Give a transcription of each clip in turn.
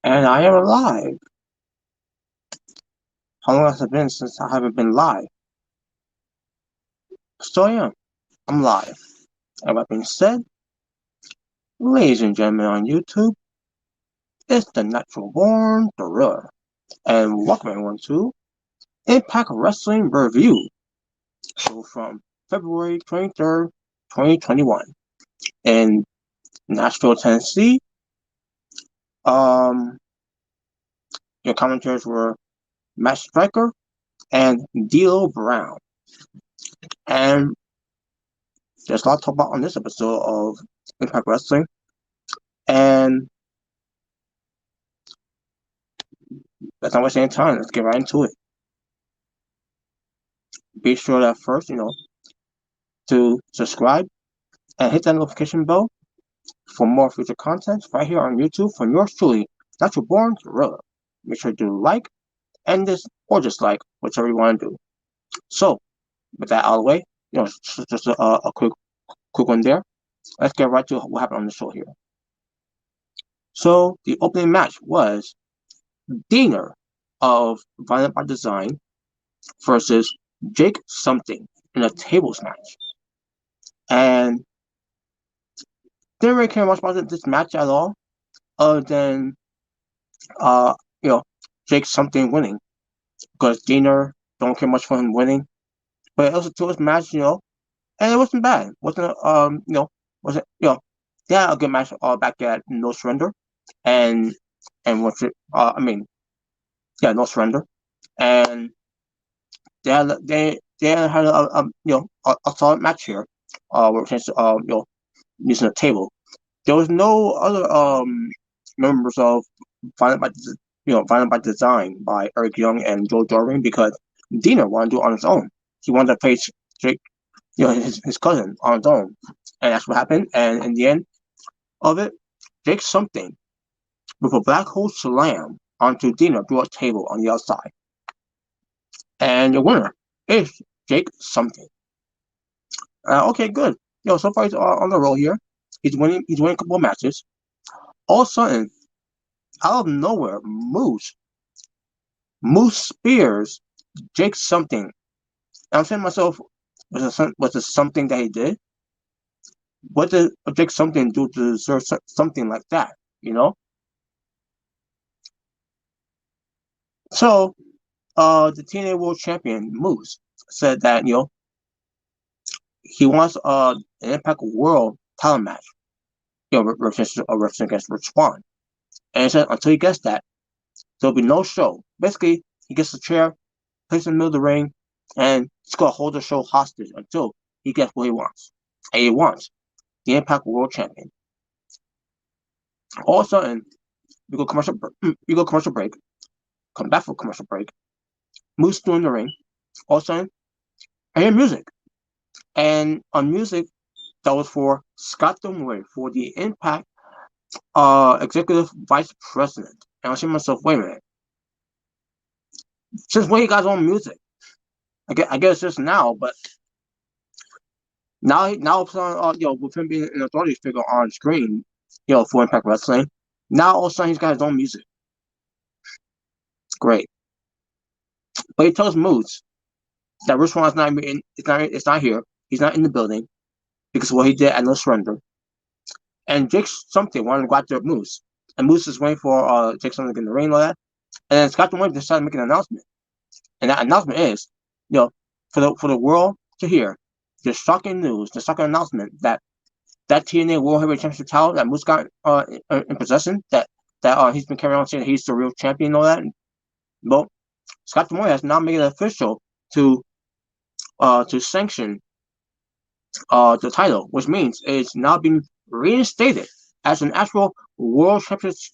And I am alive. How long has it been since I haven't been live? So I am. I'm live. And that being said, ladies and gentlemen on YouTube, it's the Natural Born Gorilla. And welcome everyone to Impact Wrestling Review, show from February 23rd, 2021 in Nashville, Tennessee. Um, your commentators were Matt Striker and D'Lo Brown. And there's a lot to talk about on this episode of Impact Wrestling. And let's not waste any time. Let's get right into it. Be sure that first, to subscribe and hit that notification bell for more future content right here on YouTube from yours truly, Natural Born Gorilla. Make sure to like and this or dislike, whichever you want to do. So, with that out of the way, just a quick one there. Let's get right to what happened on the show here. So, the opening match was Diener of Violent by Design versus Jake Something in a tables match. And didn't really care much about this match at all, other than uh, you know, Jake Something winning. Because Diener don't care much for him winning. But it was a two match, and it wasn't bad. Wasn't wasn't they had a good match back at No Surrender, and what's it? No Surrender, and they had a solid match here. Where chance using a table. There was no other members of Violent by Violent by Design by Eric Young and Joe Jordan because Diener wanted to do it on his own. He wanted to face Jake, his cousin on his own, and that's what happened. And in the end of it, Jake Something with a black hole slam onto Diener through a table on the outside, and the winner is Jake Something. Okay, good. So far he's on the roll here. He's winning. He's winning a couple of matches. All of a sudden, out of nowhere, Moose spears Jake Something. And I'm saying to myself, was it something that he did? What did Jake Something do to deserve something like that? So, the TNA World Champion Moose said that he wants an Impact World title match, representing against Rich Swann. And he said until he gets that, there'll be no show. Basically, he gets a chair, places in the middle of the ring, and he's gonna hold the show hostage until he gets what he wants. And he wants the Impact World Champion. All of a sudden, we go commercial break, come back for commercial break, Moose still in the ring. All of a sudden, I hear music. And on music, that was for Scott Dunway for the Impact Executive Vice President. And I was saying to myself, wait a minute. Since when he got his own music? I guess just now, but now with him being an authority figure on screen, for Impact Wrestling, now all of a sudden he's got his own music. Great. But he tells Moose that Rich Swann is not it's not here. He's not in the building because of what he did at No Surrender. And Jake Something wanted to go after Moose. And Moose is waiting for Jake Something in the ring and all that. And then Scott Dunway decided to make an announcement. And that announcement is, for the world to hear, the shocking news, the shocking announcement that TNA World Heavyweight Championship title that Moose got in possession, that he's been carrying on saying he's the real champion and all that. Well, Scott Dunway has now made it official to sanction the title, which means it's now been reinstated as an actual world championship,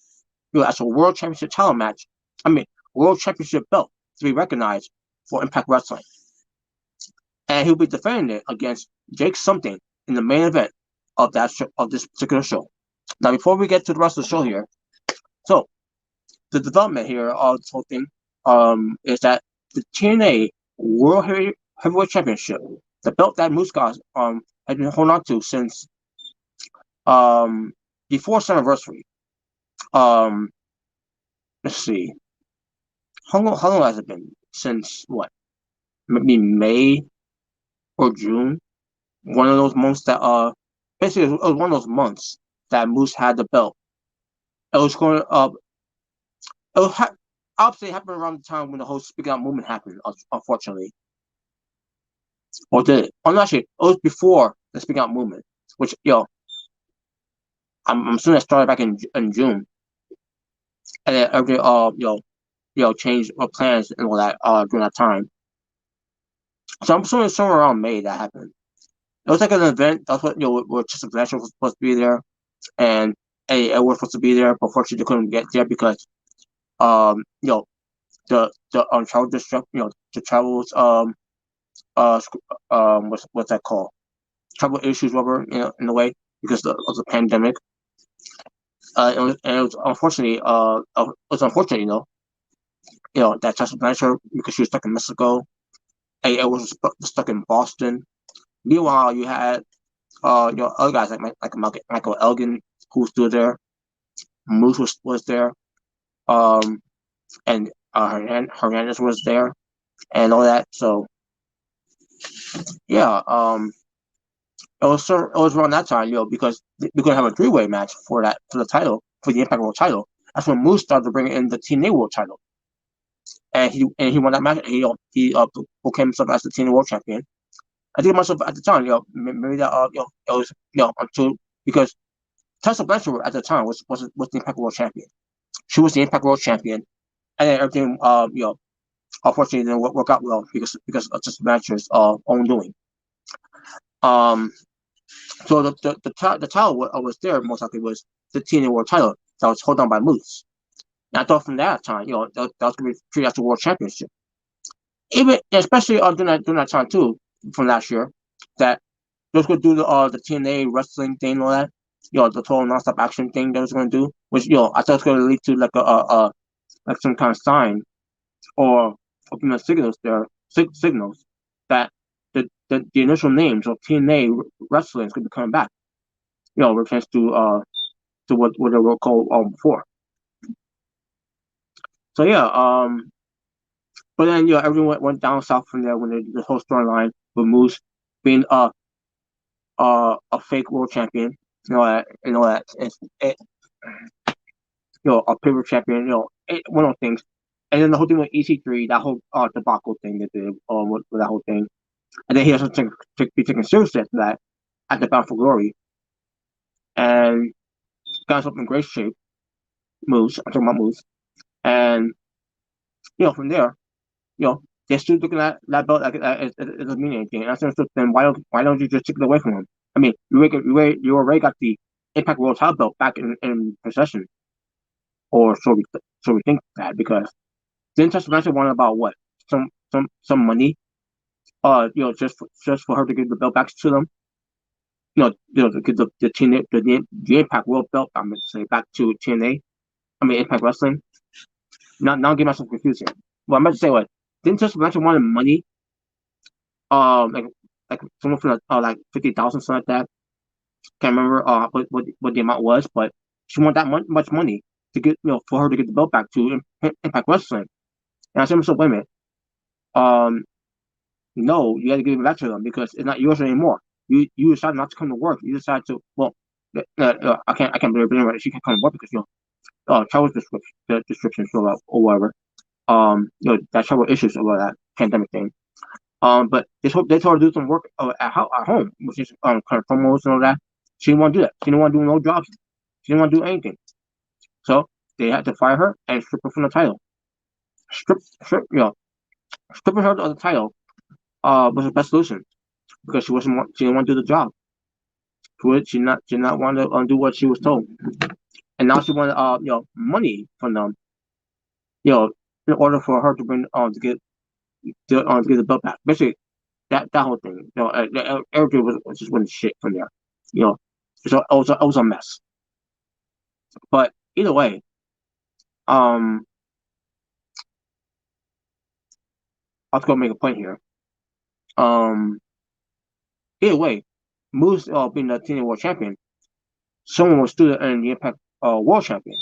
as a world championship title match. World championship belt to be recognized for Impact Wrestling, and he'll be defending it against Jake Something in the main event of this particular show. Now, before we get to the rest of the show here, so the development here of this whole thing is that the TNA World Heavyweight Championship, the belt that Moose got has been holding on to since before Summerversary. let's see, how long has it been since what? Maybe May or June. One of those months that basically it was one of those months that Moose had the belt. It was going it was obviously it happened around the time when the whole speaking out movement happened. Unfortunately, or did it? Oh no, actually, it was before the speaking out movement, which I'm assuming it started back in June, and then everything changed plans and all that during that time. So I'm assuming somewhere around May that happened. It was like an event. That's what where Tristan Blanchard was supposed to be there, and Eddie Edwards was supposed to be there, but fortunately they couldn't get there because the travel district, the travels uh what's that called? Travel issues, whatever, in a way because of the pandemic. It was unfortunately that Tessa Blanchard because she was stuck in Mexico. Eddie Edwards was stuck in Boston. Meanwhile, you had other guys like Michael Elgin who was still there. Moose was there. Um, and Hernandez was there and all that. So yeah, it was around that time, because we're gonna have a three-way match for the title for the Impact World title. That's when Moose started to bring in the TNA World title, and he won that match. He proclaimed himself as the TNA World Champion. I think myself at the time, maybe that it was until because Tessa Blanchard at the time was the Impact World Champion. She was the Impact World Champion, and then everything unfortunately didn't work out well because of Tessa Blanchard's own doing. Um, So the title was there most likely was the TNA World title that was held on by Moose. And I thought from that time, that was going to be treated as the World Championship. Even especially during that time too, from last year, that they was going to do the TNA wrestling thing and all that. The total nonstop action thing that was going to do, which I thought it was going to lead to like a like some kind of sign or signals there signals that the initial names of TNA wrestling is going to be coming back. Reference to what they were called before. So yeah, but then everyone went down south from there when the whole storyline with Moose being a fake world champion, that a paper champion, one of those things. And then the whole thing with EC3, that whole debacle thing that did with that whole thing, and then he has to be taken seriously after that at the Bound for Glory, and got himself in great shape. Moose, I'm talking about Moose, and from there, they're still looking at that belt like it doesn't mean anything. And I said, then why don't you just take it away from him? I mean, you already got the Impact World Title belt back in possession, or so we think that because didn't Tessa Blanchard want about what some money, just for her to give the belt back to them, to give the TNA the Impact World belt. I'm gonna say back to TNA. I mean Impact Wrestling. Now get myself confused here. Well, I'm about to say what didn't Tessa Blanchard want money like someone for like 50,000 something like that. Can't remember what the amount was, but she wanted that much money to get for her to get the belt back to Impact Wrestling. And I said, so wait a minute, no, you got to give it back to them because it's not yours anymore. You decided not to come to work. You decided to I can't believe it. She can't come to work because travel restrictions or whatever. That travel issues or that pandemic thing. But they told her to do some work at home, which is kind of promos and all that. She didn't want to do that. She didn't want to do no jobs. She didn't want to do anything. So they had to fire her and strip her from the title. Stripping her of the title was the best solution because she didn't want to do the job. She did not want to do what she was told, and now she wanted money from them, in order for her to bring to get the belt back. Basically, that whole thing, everything was just went shit from there, you know. So it was a mess. But either way, um, I was gonna make a point here. Um, Either way, Moose being the TNA World Champion, someone was still in the Impact World Champion.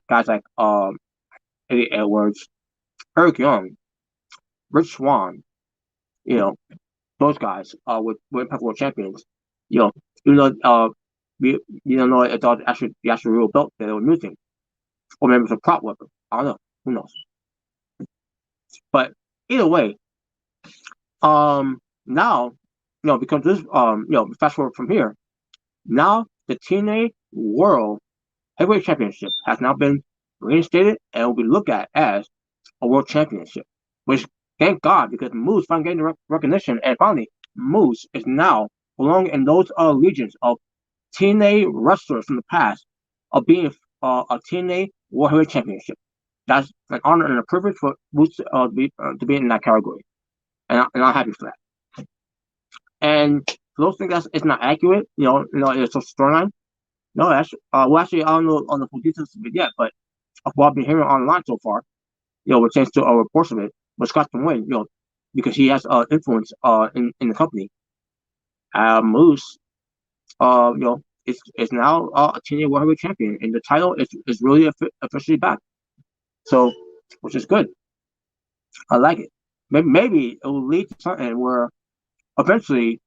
Guys like Eddie Edwards, Eric Young, Rich Swann, you know, those guys were Impact World Champions. You know, even though we you don't know if that's actually the actual real belt that they were using, or maybe it's a prop weapon. I don't know. Who knows? But either way, now, because this, fast forward from here, now the TNA World Heavyweight Championship has now been reinstated and will be looked at as a World Championship, which thank God, because Moose finally getting the recognition, and finally Moose is now belonging in those legions of TNA wrestlers from the past of being a TNA World Heavyweight Championship. That's an honor and a privilege for Moose to be in that category, and I'm happy for that. And for those things it's not accurate, it's a storyline. No, actually, I don't know on the full details of it yet, but of what I've been hearing online so far, with thanks to reports of it, was Scott Wayne, because he has influence in the company. Moose, is now a TNA World Heavyweight Champion, and the title is really officially back. So, which is good. I like it. Maybe it will lead to something where eventually,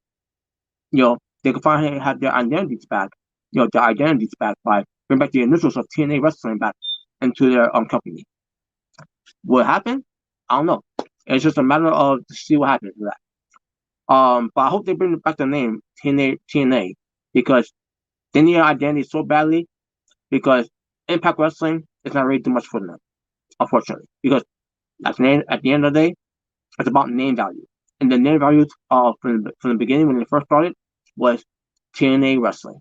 they can finally have their identities back. Their identities back by bringing back the initials of TNA Wrestling back into their company. Will it happen? I don't know. It's just a matter of to see what happens with that. But I hope they bring back the name TNA because they need an identity so badly because Impact Wrestling is not really too much for them, unfortunately. Because at the end of the day, it's about name value. And the name value from the beginning when they first started was TNA Wrestling.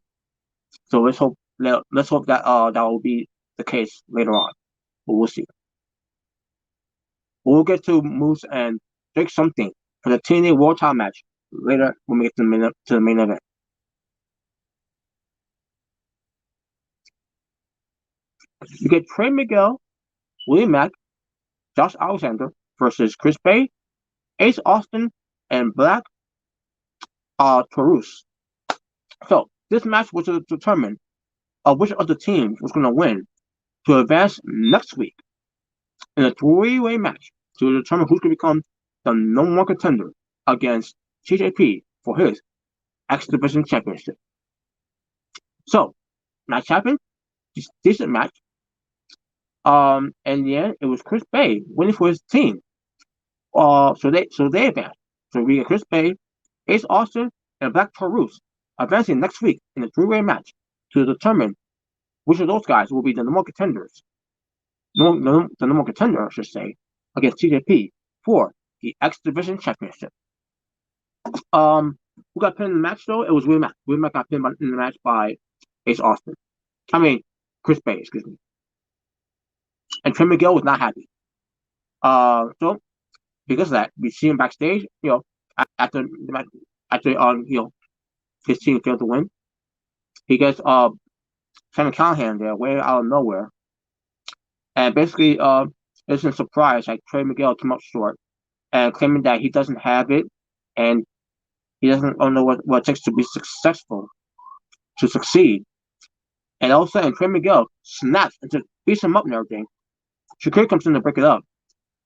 So let's hope that that will be the case later on. But we'll see. We'll get to Moose and Drake something for the TNA World Title match later when we get to the main event. You get Trey Miguel, Willie Mack, Josh Alexander versus Chris Bay, Ace Austin, and Black Taurus. So this match was to determine which of the teams was going to win to advance next week in a three-way match to determine who's going to become the number one contender against TJP for his X Division Championship. So, match happened. Decent match. In the end, it was Chris Bay winning for his team. So they advanced. So we get Chris Bay, Ace Austin, and Black Taurus advancing next week in a three-way match to determine which of those guys will be the number one contenders. The number one contender, I should say, against TJP for the X Division Championship. Who got pinned in the match though? It was Willie Mack. Willie Mack got pinned in the match by Ace Austin. I mean, Chris Bay, excuse me. And Trey Miguel was not happy. So because of that, we see him backstage. After the match, his team failed to win. He gets Sammy Callahan there, way out of nowhere, and basically it's a surprise. Like Trey Miguel came up short and claiming that he doesn't have it and he doesn't know what it takes to be successful, to succeed. And all of a sudden, Trey Miguel snaps and just beats him up and everything. Shakir comes in to break it up,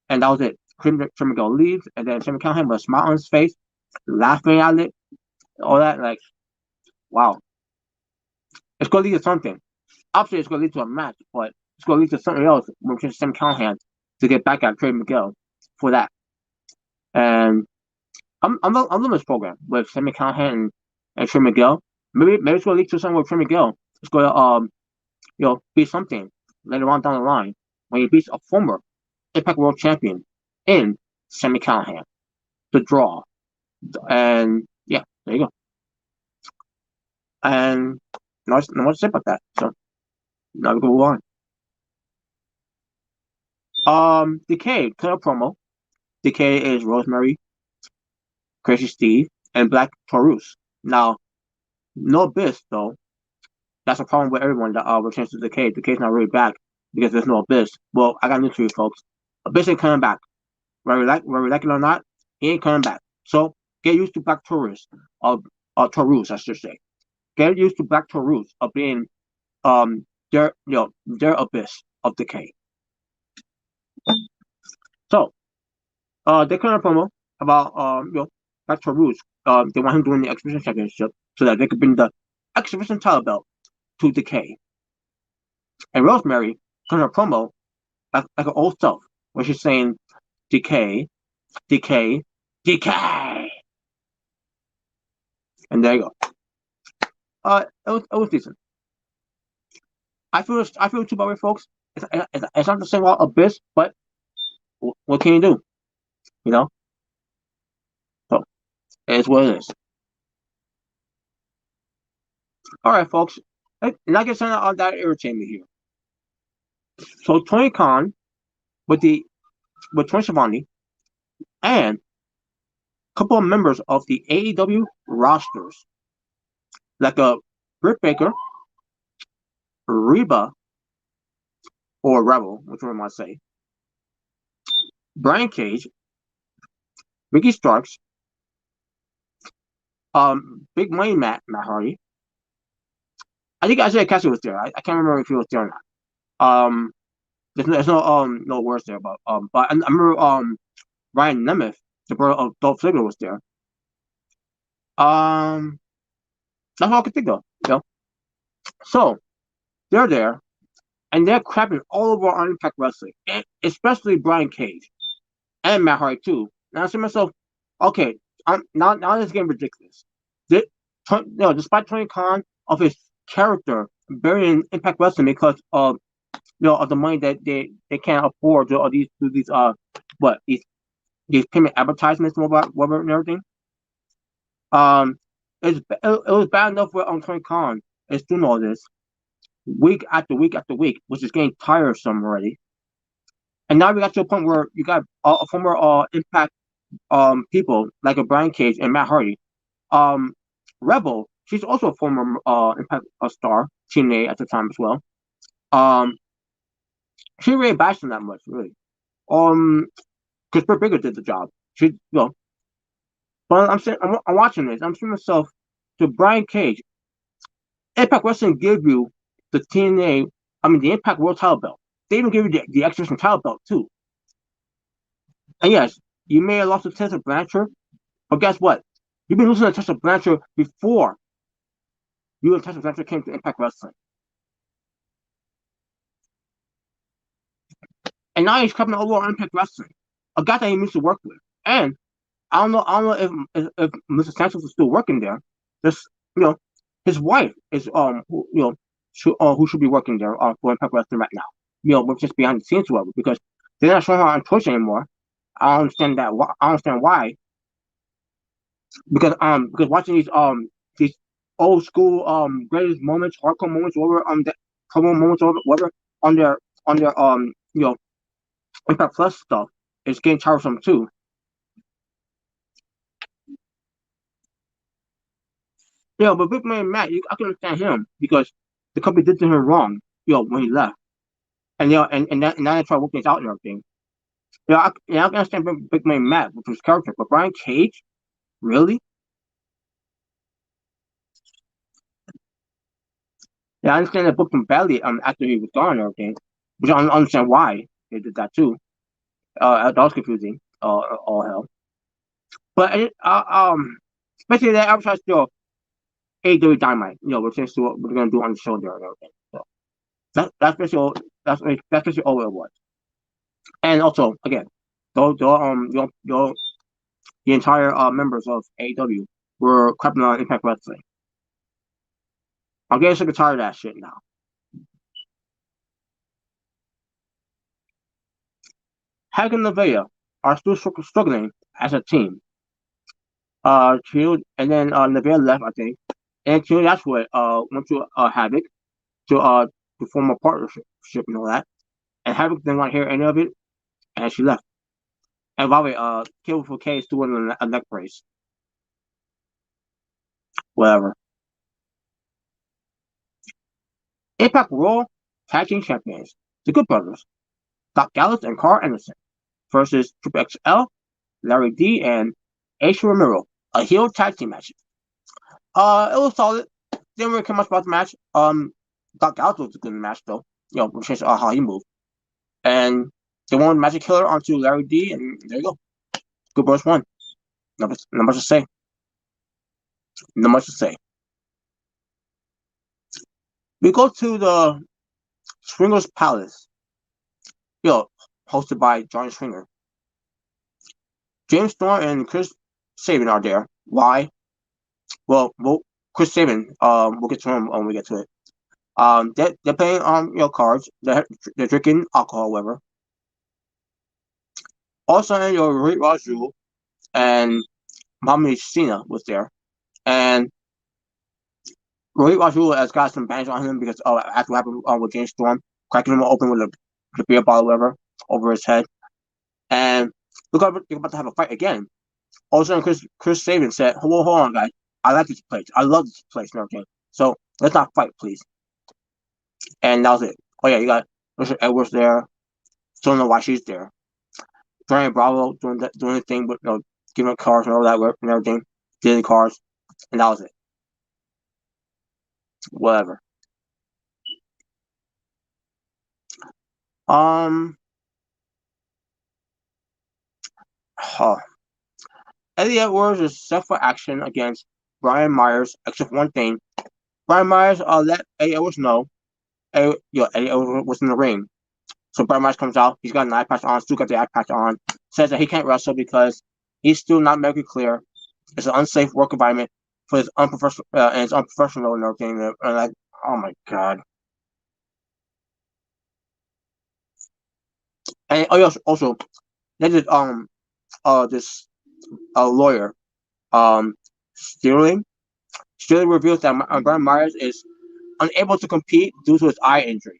and that was it. Trey Miguel leaves, and then Sammy Callahan with a smile on his face, laughing at it, all that. Like, wow. It's going to lead to something. Obviously, it's going to lead to a match, but it's going to lead to something else when Sammy Callahan to get back at Trey Miguel for that. And I'm loving this program with Sammy Callahan and Trey Miguel. Maybe it's going to lead to something with Trey Miguel. It's going to be something later on down the line when he beats a former Impact World Champion in Sammy Callahan. The draw. And yeah, there you go. And not much to say about that. So now we can move on. Decay, cut a promo. Decay is Rosemary, Crazy Steve, and Black Taurus. Now, no Abyss though. That's a problem with everyone that returns to Decay. Decay's not really back because there's no Abyss. Well, I got news for you folks. Abyss ain't coming back. Whether we like it or not, he ain't coming back. So get used to Black Taurus, Taurus, I should say. Get used to Black Taurus of being their Abyss of Decay. So, they cut a promo about back to roots. They want him to win the exhibition championship so that they could bring the exhibition title belt to Decay. And Rosemary cut a promo like her old self, where she's saying Decay, Decay, Decay, and there you go. It was decent. I feel too bad, folks. It's not the same abyss, but what can you do? You know, so it's what it is. All right, folks. Not get something out that irritate me here. So Tony Khan with Tony Schiavone and a couple of members of the AEW rosters, like Britt Baker, Reba, or Rebel, whichever one I say, Brian Cage, Ricky Starks, Big Money Matt Hardy. I think Isaiah Cassidy was there. I can't remember if he was there or not. There's no words there, but I remember Ryan Nemeth, the brother of Dolph Ziggler, was there. That's all I could think of. So they're there, and they're crapping all over on Impact Wrestling, and especially Brian Cage and Matt Hardy too. And I say to myself, okay, now this is getting ridiculous. Despite Tony Khan of his character burying Impact Wrestling because of of the money that they can't afford to these payment advertisements and whatever and everything. It was bad enough with Tony Khan is doing all this week after week after week, which is getting tiresome already. And now we got to a point where you got a former Impact people like a Brian Cage and Matt Hardy. Rebel, she's also a former Impact star, TNA at the time as well. She really bashed him that much, really. Because Britt Baker did the job. But I'm watching this. I'm seeing myself to Brian Cage. Impact Wrestling give you the TNA, the Impact World Title belt. They even give you the Exhibition Title belt too. And yes, you may have lost to Tessa Blanchard, but guess what? You've been losing to Tessa Blanchard before you and Tessa Blanchard came to Impact Wrestling. And now he's coming over on Impact Wrestling, a guy that he used to work with. And I don't know if Mr. Sanchez is still working there. Just his wife is who should be working there for Impact Wrestling right now. We're just behind the scenes, whatever, because they're not showing her on Twitch anymore. I don't understand that. I don't understand why. Because watching these old school greatest moments, hardcore moments, whatever the promo moments, whatever on their Impact Plus stuff is getting tiresome too. But Big Man Matt, I can understand him because the company did to him wrong, when he left, and now they try to work things out and everything. I can understand Big Man Matt with his character, but Brian Cage, really? Yeah, I understand they booked him badly after he was gone and everything, which I don't understand why they did that too. That was confusing. All hell. But especially that advertised AEW Dynamite, which is what we're gonna do on the show there and everything. So that's basically all it was. And also, again, the entire members of AEW were crapping on Impact Wrestling. I'm getting sick and tired of that shit now. Hag and Nevaeh are still struggling as a team. And then Nevaeh left, I think, and that's what went to Havoc to form a partnership and all that. And Havoc didn't want to hear any of it, and she left. And by the way, Cable for K is doing a neck brace. Whatever. Impact World Tag Team Champions, the Good Brothers, Doc Gallows and Carl Anderson, versus Triple XL, Larry D, and Ace Romero, a heel tag team match. It was solid. Didn't really care much about the match. Doc Gallows was a good match though. Which is how he moved. And They won Magic Killer onto Larry D, and there you go. Good Boys won. Not much to say. Not much to say. We go to the Swingers Palace, hosted by Johnny Swinger. James Storm and Chris Sabin are there. Why? Well, Chris Sabin, we'll get to him when we get to it. They're playing cards. They're drinking alcohol, whatever. Also, Rick Raju and Mohamed Cena was there, and Rick Raju has got some bands on him because after what happened with James Storm, cracking him open with a beer bottle, whatever, over his head, and they're about to have a fight again. Also, Chris Sabin said, hold on, guys. I like this place. I love this place and everything. So let's not fight, please." And that was it. Oh yeah, you got Richard Edwards there. Don't know why she's there. Brian Bravo doing the thing with giving cards and all that and everything, dealing cards, and that was it. Whatever. Eddie Edwards is set for action against Brian Myers, except one thing. Brian Myers let Eddie Edwards know Eddie Edwards was in the ring. So Brian Myers comes out. He's got an eye patch on. Still got the eye patch on. Says that he can't wrestle because he's still not medically clear. It's an unsafe work environment for his unprofessional and it's unprofessional and everything. And like, oh my god. And also, they did this lawyer Sterling reveals that Brian Myers is unable to compete due to his eye injury,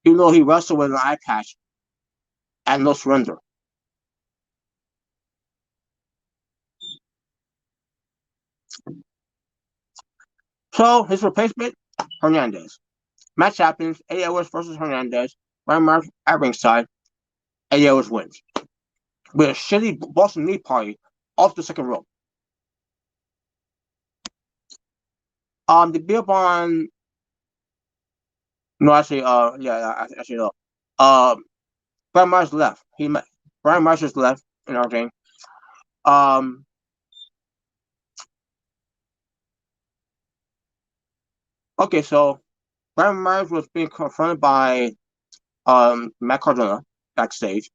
even though he wrestled with an eye patch and no surrender. So his replacement, Hernandez. Match happens. Eddie Edwards versus Hernandez. Brian Myers at ringside. Eddie Edwards wins with a shitty Boston knee party off the second rope. The beer on. No, actually, actually, no. Brian Myers left. Brian Myers just left and everything. Okay, so Brian Myers was being confronted by Matt Cardona backstage,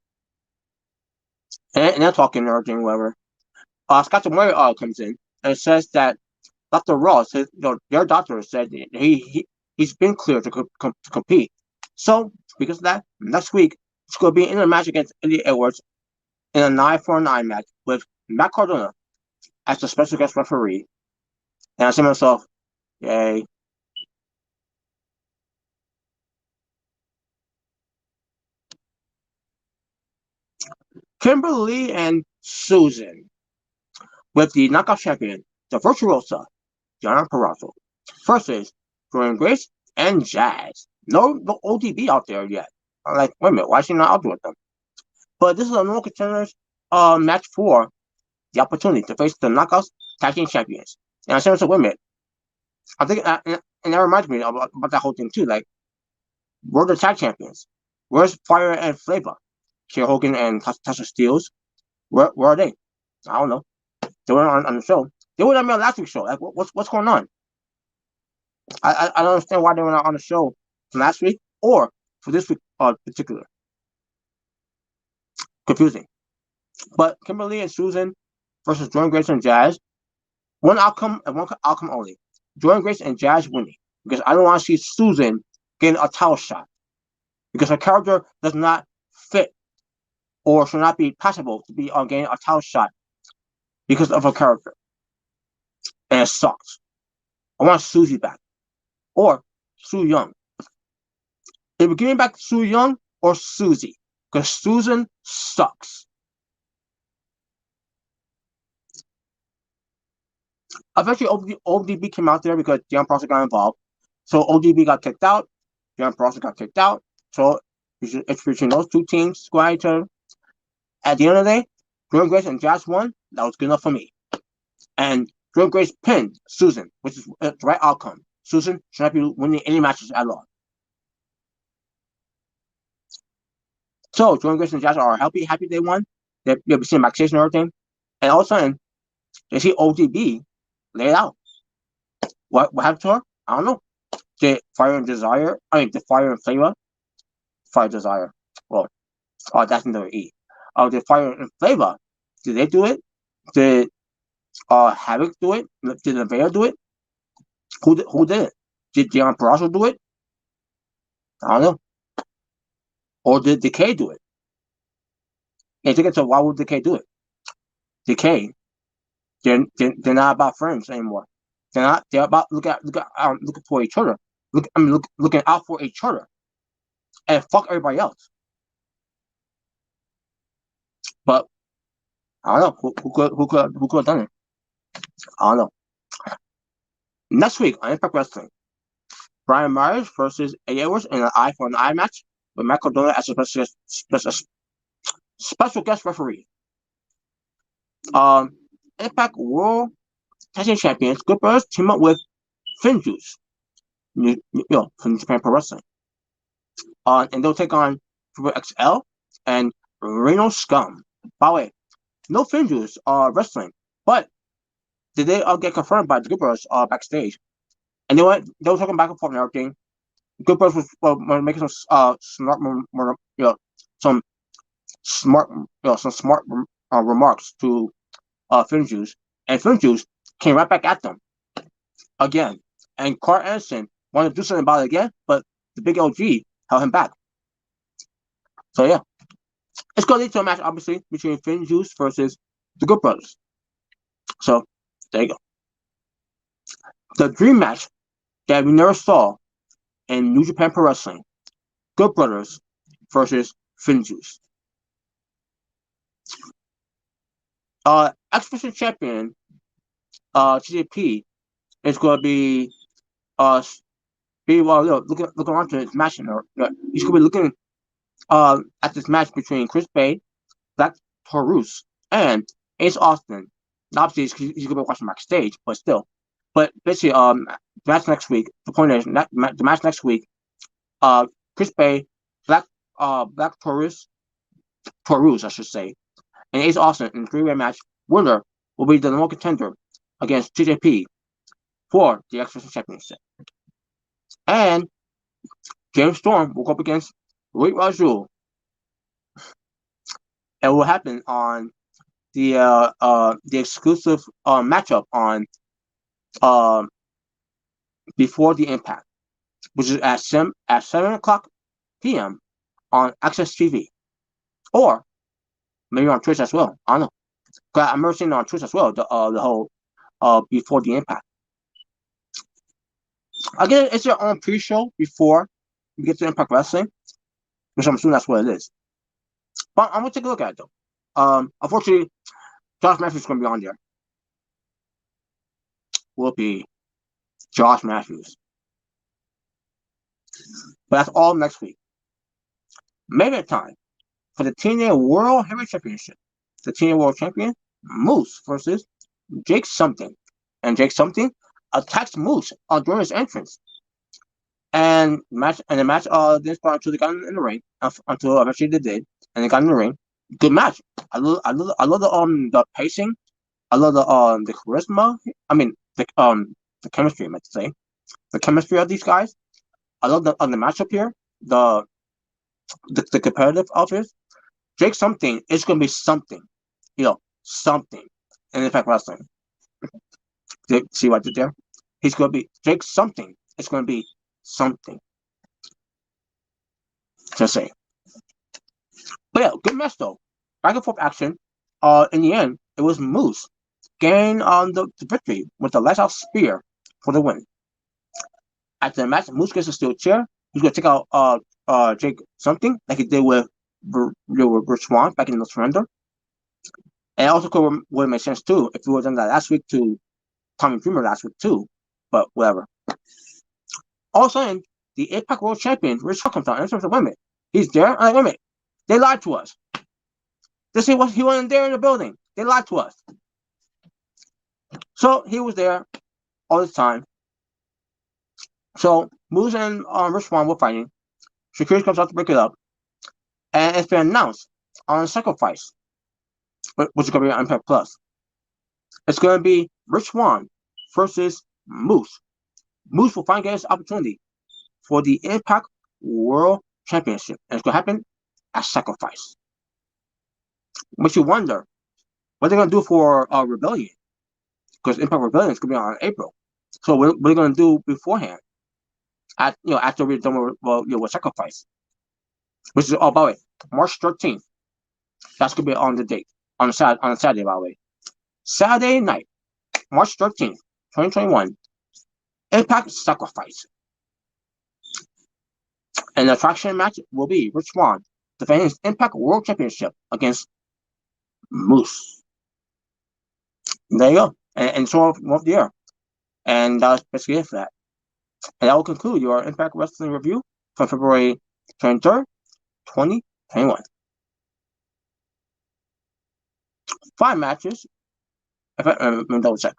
and they're talking and everything, whatever. Scott Demore comes in and says that Dr. Ross, their doctor, said he's been cleared to compete. So because of that, next week it's going to be in a match against Eddie Edwards in a 9-for-9 match with Matt Cardona as the special guest referee. And I say to myself, yay. Kimberly and Susan with the knockout champion, the Virtuosa, Diana Perazzo, versus Jordan Grace and Jazz. No ODB out there yet. I'm like, wait a minute, why is she not out there with them? But this is a normal contenders match for the opportunity to face the Knockouts Tag Team Champions. And I said, wait a minute. I think, and that reminds me about that whole thing too. Like, we're the tag champions. Where's Fire and Flavor? Kier Hogan and Tasha Steelz? Where are they? I don't know. They weren't on the show. They weren't on my last week's show. Like, what's going on? I don't understand why they were not on the show from last week or for this week particular. Confusing. But Kimberly and Susan versus Jordan Grace and Jazz. One outcome and one outcome only. Jordan Grace and Jazz winning. Because I don't want to see Susan getting a title shot. Because her character does not fit or should not be possible to be on getting a title shot because of her character. And it sucks. I want Susie back. Or Su Yung. If we're giving back Su Yung or Susie. Because Susan sucks. Eventually, ODB came out there because Dion Prosser got involved. So ODB got kicked out. Dion Prosser got kicked out. So it's between those two teams going at each other. At the end of the day, Jordan Grace and Jazz won. That was good enough for me. And Jordan Grace pinned Susan, which is the right outcome. Susan should not be winning any matches at all. So Jordan Grace and Josh are happy they won. They'll be seeing backstage and everything. And all of a sudden, they see ODB lay it out. What happened to her? I don't know. Did Fire and Desire? I mean, the Fire and Flavor? Fire Desire. Well, that's another E. Did Fire and Flavor? Did they do it? Did Havoc do it? Did Nevaeh do it? Who did it? Did Deon Purrazzo do it? I don't know. Or did Decay do it? And to get to why would Decay do it? Decay, they're not about friends anymore. They're not. They're about looking for each other. Looking out for each other, and fuck everybody else. But I don't know who could have done it. I don't know. Next week on Impact Wrestling, Brian Myers versus Eddie Edwards in an eye for an eye match with Matt Cardona as a special guest referee. Impact World Tag Team Champions Good Brothers team up with Finjuice, from Japan Pro Wrestling. And they'll take on Triple XL and Reno Scum. By the way, no Finjuice wrestling, but did they get confirmed by the Good Brothers backstage? And they were talking back and forth and everything. Good Brothers was making some smart remarks to Finjuice, and Finjuice came right back at them again. And Carl Anderson wanted to do something about it again, but the big LG held him back. So yeah, it's going to lead to a match, obviously, between Finjuice versus the Good Brothers. So there you go. The dream match that we never saw in New Japan Pro Wrestling: Good Brothers versus Finjuice. X-Division champion TJP is going to be looking on to this match. He's going to be looking at this match between Chris Bay, Black Taurus, and Ace Austin. Obviously, he's going to be watching backstage, but still. But basically, the match next week. The point is, the match next week. Chris Bay, Black Taurus, I should say, and Ace Austin in a three-way match. Winner will be the number contender against TJP for the X-Division Championship. And James Storm will go up against Rui Rajul. It will happen on the exclusive matchup on before the Impact, which is at 7:00 p.m. on Access TV, or maybe on Twitch as well. I don't know. I'm remember seeing it on Twitch as well. The whole before the Impact. Again, it's your own pre-show before you get to Impact Wrestling, which I'm assuming that's what it is. But I'm gonna take a look at it though. Unfortunately, Josh Matthews is gonna be on there. Will be Josh Matthews. But that's all next week. Maybe time for the TNA World Heavyweight Championship. The TNA World Champion Moose versus Jake Something, and Jake Something attacks Moose during his entrance. And the match didn't start until they got in the ring. Until eventually they did, and they got in the ring. Good match. I love the pacing. I love the charisma. I mean the chemistry. I meant to say the chemistry of these guys. I love the matchup here. The competitive outfits. Jake Something is going to be something, something in Impact Wrestling. See what I did there? He's going to be Jake Something. It's going to be something. Just say. But yeah, good match though. Back and forth action. In the end, it was Moose getting the victory with the lights out spear for the win. After the match, Moose gets a steel chair. He's going to take out Jake Something like he did with Swan back in the surrender. And it also would have made sense too if we would have done that last week to Tommy Dreamer last week too. But whatever. All of a sudden, the Impact World Champion, Rich Hawk, comes out and says, wait a minute. He's there? I'm like, wait a minute. They lied to us. They say he wasn't there in the building. They lied to us. So he was there all this time. So Moose and Rich Swann were fighting. Shakira comes out to break it up. and it's been announced on Sacrifice, which is going to be on Impact Plus. It's going to be Rich Swann versus Moose. Moose will finally get his opportunity for the Impact World Championship, and it's going to happen at Sacrifice. Makes you wonder what they're going to do for Rebellion, because Impact Rebellion is going to be on April. So what are they going to do beforehand? After we're done with Sacrifice, which is by the way, March 13th. That's going to be on the date on Saturday, by the way. Saturday night, March 13th, 2021. Impact Sacrifice. And the attraction match will be Rich Swann defending his Impact World Championship against Moose. There you go. And so off the air. And that's basically it for that. And that will conclude your Impact Wrestling review from February 23rd, 2021. 5 matches. Let me double check.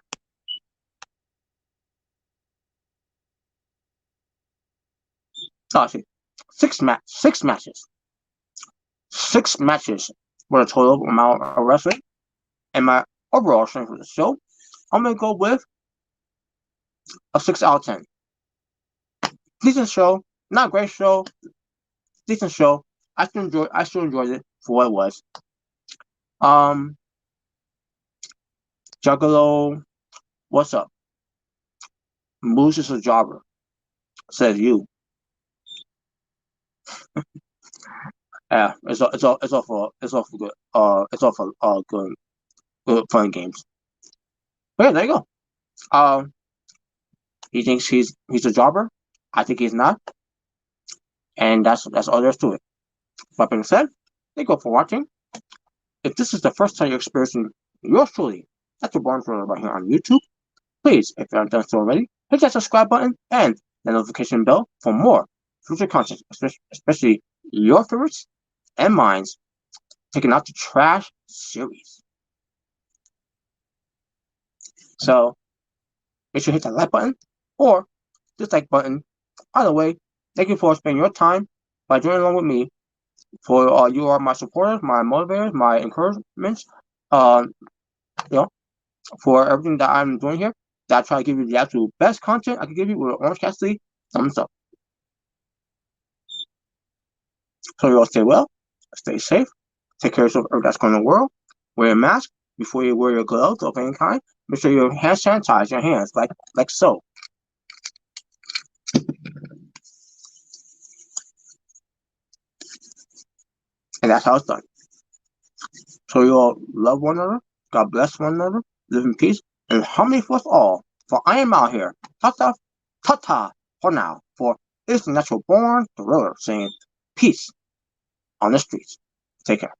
Oh, see. 6 matches. 6 matches were the total amount of wrestling. And my overall strength for the show, I'm going to go with a 6 out of 10. Decent show, not a great show, decent show. I still enjoyed it for what it was. Juggalo, what's up? Moose is a jobber, says you. Yeah, it's all for good. It's all for good fun games. But yeah, there you go. He thinks he's a jobber. I think he's not, and that's all there is to it. That being said, thank you all for watching. If this is the first time you're experiencing yours truly, that's a Barn Thriller right here on YouTube. Please, if you haven't done so already, hit that subscribe button and the notification bell for more future content, especially your favorites and mine's taking out the trash series. So make sure to hit that like button or dislike button. Either way, thank you for spending your time by joining along with me. For you are my supporters, my motivators, my encouragements. For everything that I'm doing here, that I try to give you the absolute best content I can give you with Orange Cassidy thumbs up. So you all stay well, stay safe, take care of yourself that's going in the world, wear a mask before you wear your gloves of any kind. Make sure you hand sanitize your hands like so. And that's how it's done. So you all love one another, God bless one another, live in peace, and harmony for us all. For I am out here, ta-ta for now, for it's the natural born thriller saying peace on the streets. Take care.